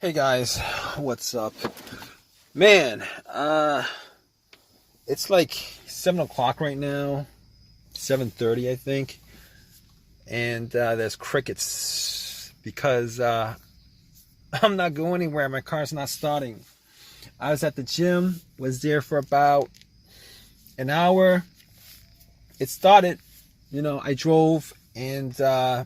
Hey guys, what's up? Man, it's like 7 o'clock right now, 7:30 I think, and there's crickets because I'm not going anywhere. My car's not starting. I was at the gym, was there for about an hour. It started, I drove and I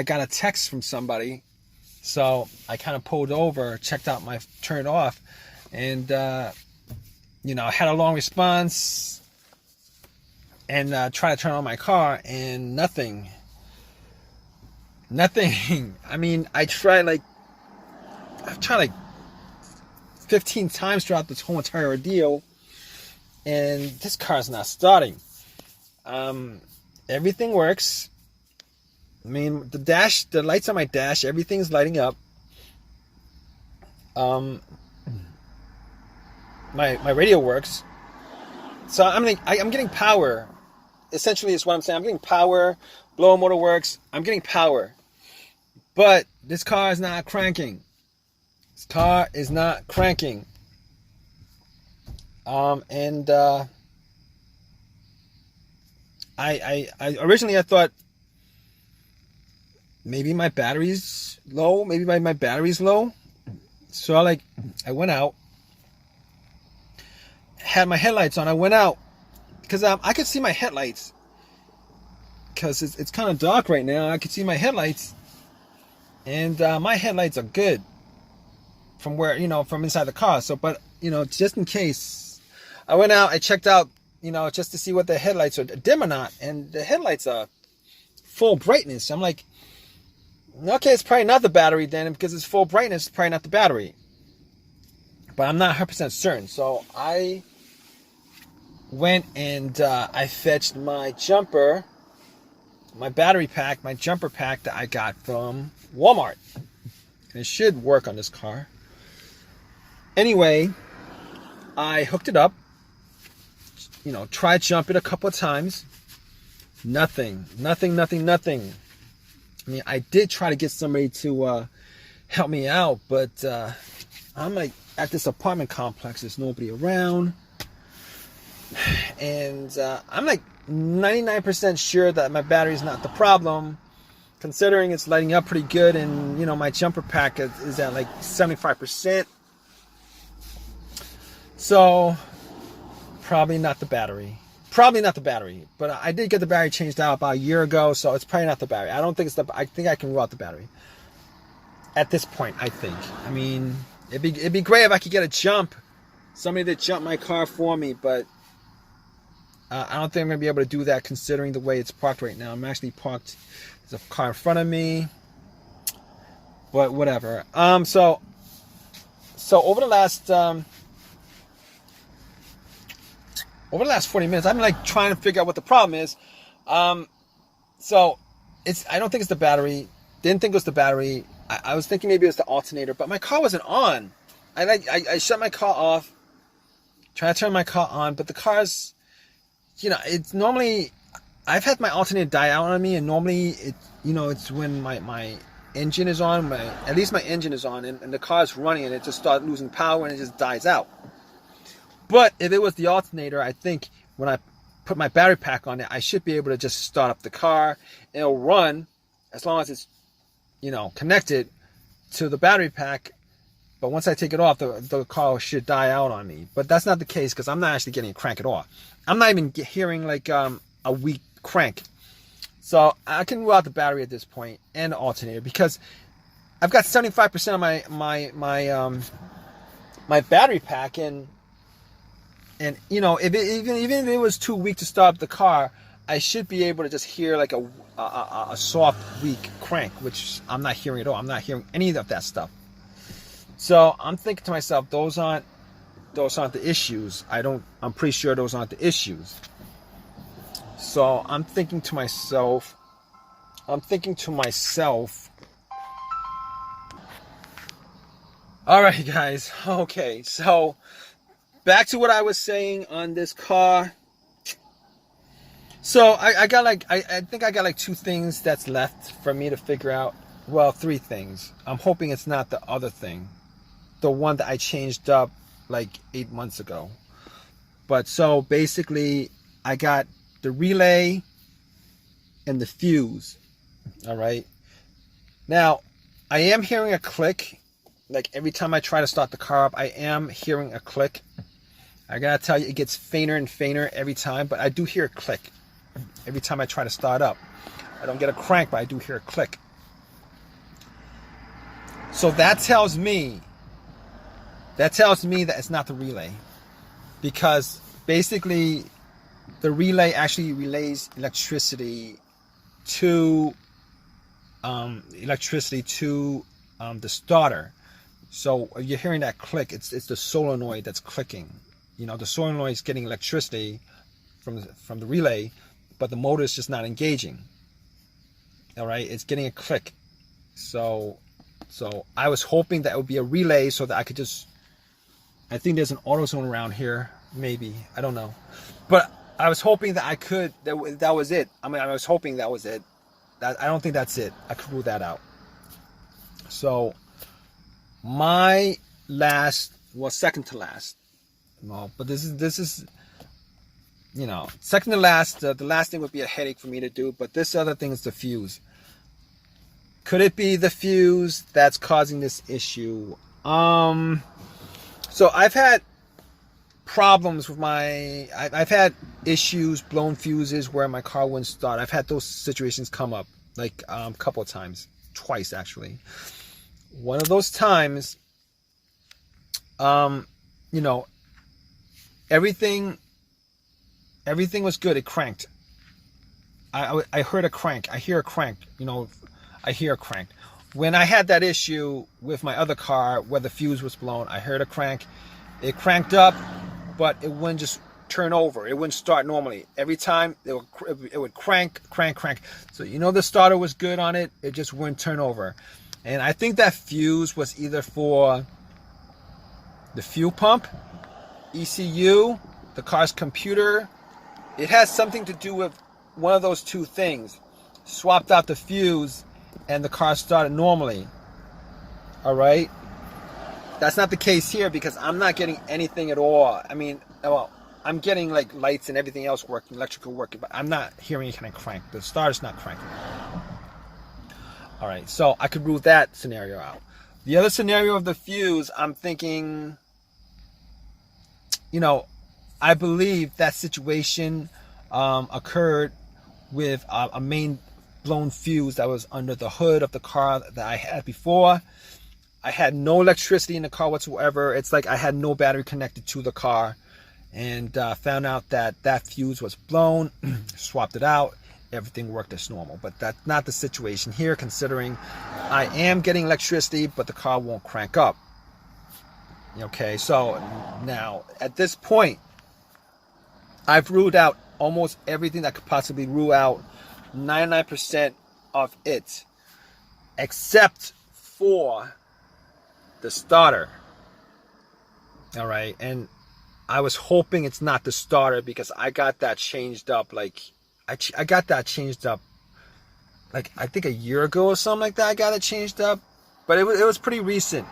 got a text from somebody. So I kind of pulled over, checked out turned it off, and, I had a long response and tried to turn on my car and nothing. Nothing. I mean, I've tried like 15 times throughout this whole entire ordeal, and this car's not starting. Everything works. I mean, the lights on my dash, everything's lighting up. My radio works. So I'm getting power. Essentially, is what I'm saying. I'm getting power. Blower motor works. I'm getting power. But this car is not cranking. This car is not cranking. I originally I thought maybe my battery's low. Maybe my battery's low. So I went out, had my headlights on. I went out because I could see my headlights because it's kind of dark right now. I could see my headlights, and my headlights are good from from inside the car. So, but just in case, I went out. I checked out, just to see what the headlights are dim or not, and the headlights are full brightness. I'm like, okay, it's probably not the battery then, because it's full brightness, it's probably not the battery. But I'm not 100% certain. So I went and I fetched my jumper, my battery pack, my jumper pack that I got from Walmart. And it should work on this car. Anyway, I hooked it up, tried jumping a couple of times. Nothing. I mean, I did try to get somebody to help me out, but I'm like at this apartment complex. There's nobody around. And I'm like 99% sure that my battery's not the problem, considering it's lighting up pretty good, and, my jumper pack is at like 75%. So, probably not the battery. But I did get the battery changed out about a year ago, so it's probably not the battery. I don't think I think I can rule out the battery at this point. I think. I mean, it'd be great if I could get somebody to jump my car for me, but I don't think I'm gonna be able to do that considering the way it's parked right now. I'm actually parked. There's a car in front of me, but whatever. So over the last 40 minutes, I'm like trying to figure out what the problem is. So I don't think it's the battery. Didn't think it was the battery. I was thinking maybe it was the alternator, but my car wasn't on. I shut my car off, trying to turn my car on, but the car's, it's normally, I've had my alternator die out on me, and normally it's when my engine is on, at least my engine is on, and the car's running, and it just starts losing power and it just dies out. But if it was the alternator, I think when I put my battery pack on it, I should be able to just start up the car. It'll run as long as it's, connected to the battery pack. But once I take it off, the car should die out on me. But that's not the case, because I'm not actually getting a crank at all. I'm not even hearing like a weak crank. So I can rule out the battery at this point and the alternator, because I've got 75% of my battery pack in. And even if it was too weak to start up the car, I should be able to just hear like a soft, weak crank, which I'm not hearing at all. I'm not hearing any of that stuff. So I'm thinking to myself, those aren't the issues. I'm pretty sure those aren't the issues. So I'm thinking to myself. All right, guys. Okay, so back to what I was saying on this car. So I think I got like 2 things that's left for me to figure out. Well, 3 things. I'm hoping it's not the other thing. the one that I changed up like 8 months ago. But so basically, I got the relay and the fuse. All right. Now, I am hearing a click. Like every time I try to start the car up, I am hearing a click. I gotta tell you, it gets fainter and fainter every time, but I do hear a click every time I try to start up. I don't get a crank, but I do hear a click. So that tells me that it's not the relay, because basically the relay actually relays electricity to the starter. So you're hearing that click. It's the solenoid that's clicking. You know, the solenoid is getting electricity from the relay, but the motor is just not engaging. All right, it's getting a click. So I was hoping that it would be a relay so that I could just, I think there's an AutoZone around here, maybe, I don't know. But I was hoping that that was it. I mean, I was hoping that was it. I don't think that's it. I could rule that out. So my last, well, second to last, no, but this is, you know, second to last. The last thing would be a headache for me to do, but this other thing is the fuse. Could it be the fuse that's causing this issue? So I've had problems with I've had issues, blown fuses where my car wouldn't start. I've had those situations come up like a couple of times, twice actually. One of those times, you know, everything was good. It cranked. I heard a crank. I hear a crank. You know, I hear a crank. When I had that issue with my other car where the fuse was blown, I heard a crank. It cranked up, but it wouldn't just turn over. It wouldn't start normally. Every time it would crank. So you know the starter was good on it. It just wouldn't turn over. And I think that fuse was either for the fuel pump, ECU, the car's computer. It has something to do with one of those two things. Swapped out the fuse and the car started normally. All right. That's not the case here because I'm not getting anything at all. I mean, well, I'm getting like lights and everything else working, electrical working, but I'm not hearing any kind of crank. The starter's not cranking. All right, so I could rule that scenario out. The other scenario of the fuse, I'm thinking, you know, I believe that situation occurred with a main blown fuse that was under the hood of the car that I had before. I had no electricity in the car whatsoever. It's like I had no battery connected to the car, and found out that that fuse was blown, swapped it out. Everything worked as normal, but that's not the situation here, considering I am getting electricity, but the car won't crank up. Okay, so now at this point, I've ruled out almost everything that could possibly rule out 99% of it, except for the starter. All right, and I was hoping it's not the starter because I got that changed up like I got that changed up like I think a year ago or something like that. I got it changed up, but it was pretty recent,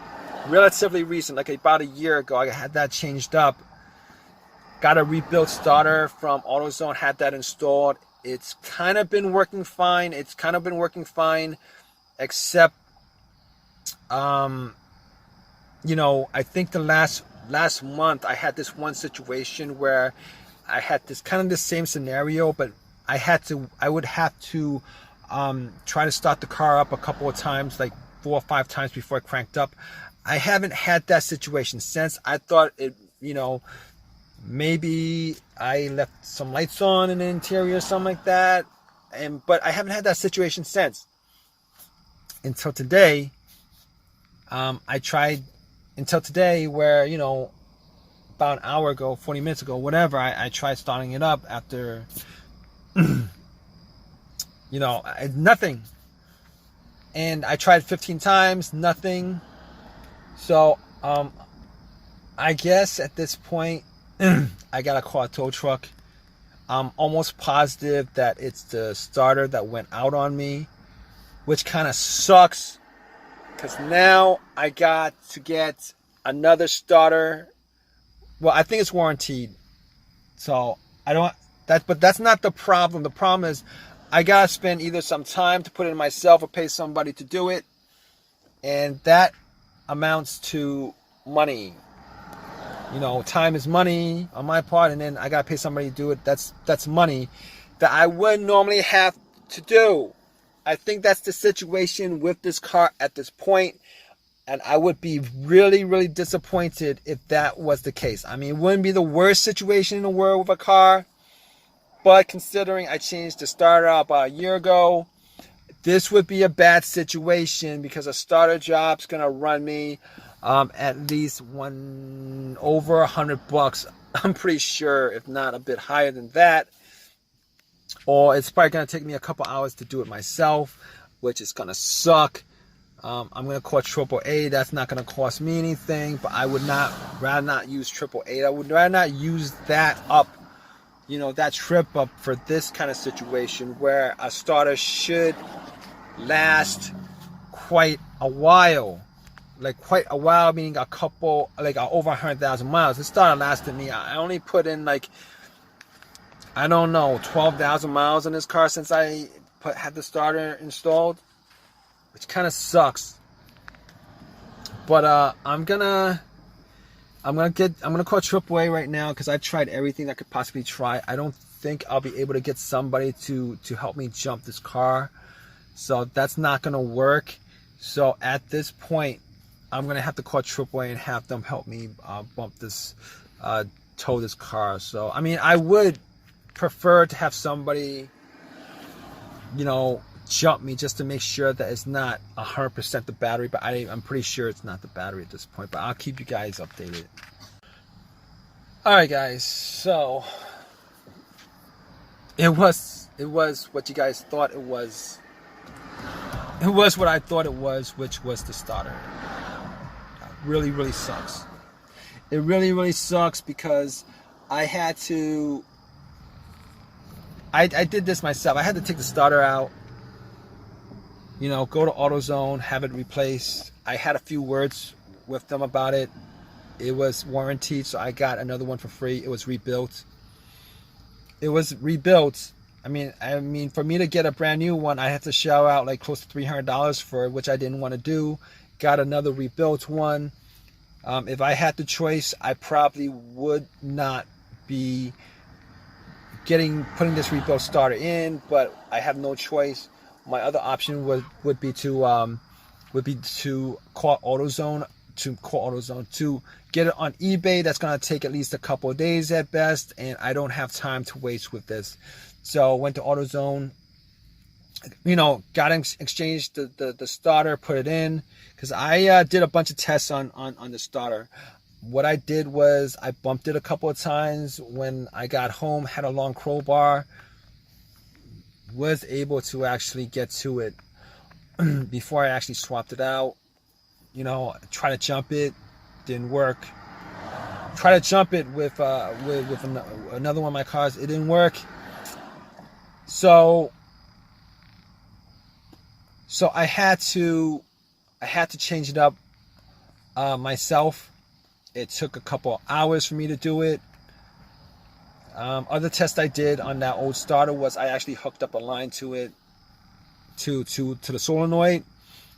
relatively recent, like about a year ago. I had that changed up. Got a rebuilt starter from AutoZone, had that installed. It's kind of been working fine. Except you know, I think the last month I had this one situation where I had this kind of the same scenario, but I would have to try to start the car up a couple of times, like 4 or 5 times before it cranked up. I haven't had that situation since. I thought it, you know, maybe I left some lights on in the interior or something like that, but I haven't had that situation since. Until today, I tried until today where, you know, about an hour ago, 40 minutes ago, whatever, I tried starting it up after, you know, nothing. And I tried 15 times, nothing. So, I guess at this point, I gotta call a tow truck. I'm almost positive that it's the starter that went out on me, which kind of sucks, because now I got to get another starter. Well, I think it's warranted. So I don't but that's not the problem. The problem is I gotta spend either some time to put it in myself or pay somebody to do it. And that amounts to money. You know, time is money on my part, and then I gotta pay somebody to do it. That's money that I wouldn't normally have to do. I think that's the situation with this car at this point, and I would be really, really disappointed if that was the case. I mean, it wouldn't be the worst situation in the world with a car, but considering I changed the starter out about a year ago, this would be a bad situation because a starter job's gonna run me at least over $100. I'm pretty sure, if not a bit higher than that. Or it's probably gonna take me a couple hours to do it myself, which is gonna suck. I'm gonna call AAA. That's not gonna cost me anything, but I would rather not use AAA. I would rather not use that up, you know, that trip up for this kind of situation where a starter should last quite a while. Like quite a while, meaning a couple, like over 100,000 miles. This starter lasted me, I only put in like, I don't know, 12,000 miles in this car since I had the starter installed, which kind of sucks. But I'm gonna call AAA right now because I've tried everything I could possibly try. I don't think I'll be able to get somebody to help me jump this car, so that's not gonna work. So at this point, I'm gonna have to call AAA and have them help me tow this car. So I mean, I would prefer to have somebody, you know, jump me just to make sure that it's not 100% the battery, but I'm pretty sure it's not the battery at this point, but I'll keep you guys updated. Alright guys, so it was what you guys thought it was. It was what I thought it was, which was the starter. Really, really sucks. It really, really sucks because I had to I did this myself. I had to take the starter out, you know, go to AutoZone, have it replaced. I had a few words with them about it. It was warranted, so I got another one for free. It was rebuilt. I mean, for me to get a brand new one, I had to shell out like close to $300 for it, which I didn't want to do. Got another rebuilt one. If I had the choice, I probably would not be putting this rebuilt starter in, but I have no choice. My other option would be to call AutoZone to get it on eBay. That's gonna take at least a couple of days at best, and I don't have time to waste with this. So went to AutoZone, you know, exchanged the starter, put it in, because I did a bunch of tests on the starter. What I did was I bumped it a couple of times when I got home, had a long crowbar, was able to actually get to it before I actually swapped it out. You know, try to jump it, didn't work. Try to jump it with another one of my cars, it didn't work. So I had to change it up myself. It took a couple hours for me to do it. Other test I did on that old starter was I actually hooked up a line to it, to the solenoid.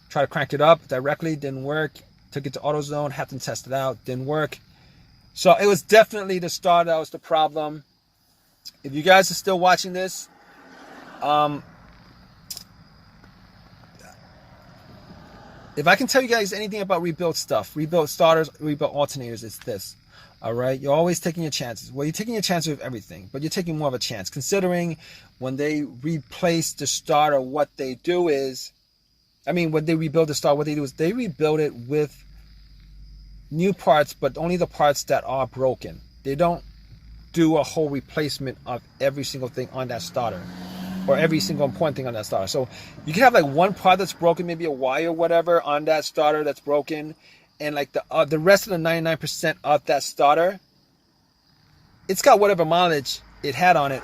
Tried to crank it up directly, didn't work. Took it to AutoZone, had them test it out, didn't work. So it was definitely the starter that was the problem. If you guys are still watching this, if I can tell you guys anything about rebuilt stuff, rebuilt starters, rebuilt alternators, it's this. All right, you're always taking your chances. Well, you're taking your chances with everything, but you're taking more of a chance. Considering when they replace the starter, what they do is, when they rebuild the starter, what they do is they rebuild it with new parts, but only the parts that are broken. They don't do a whole replacement of every single thing on that starter, or every single important thing on that starter. So you can have like one part that's broken, maybe a wire or whatever on that starter that's broken, and like the rest of the 99% of that starter, it's got whatever mileage it had on it,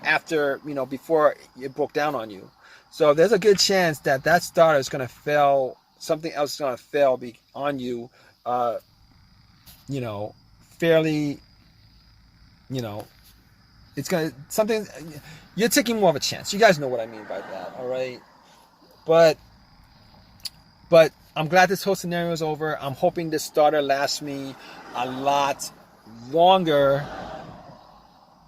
after, before it broke down on you. So there's a good chance that that starter is going to fail, something else is going to fail on you you know, fairly, you know, it's gonna something. You're taking more of a chance. You guys know what I mean by that, all right? But I'm glad this whole scenario is over. I'm hoping this starter lasts me a lot longer.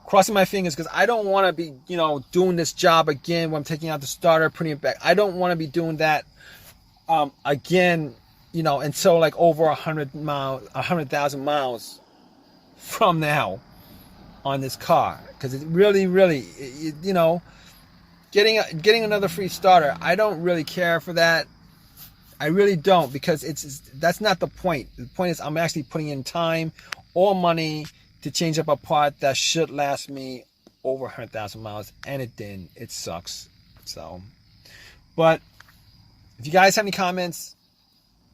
Crossing my fingers, because I don't want to be, you know, doing this job again when I'm taking out the starter, putting it back. I don't want to be doing that again, you know, until like over 100,000 miles from now on this car. Because it really, you know, getting another free starter, I don't really care for that. I really don't, because that's not the point. The point is I'm actually putting in time or money to change up a part that should last me over 100,000 miles, and it didn't. It sucks. So, but if you guys have any comments,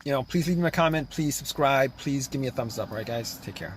you know, please leave me a comment. Please subscribe. Please give me a thumbs up. All right, guys, take care.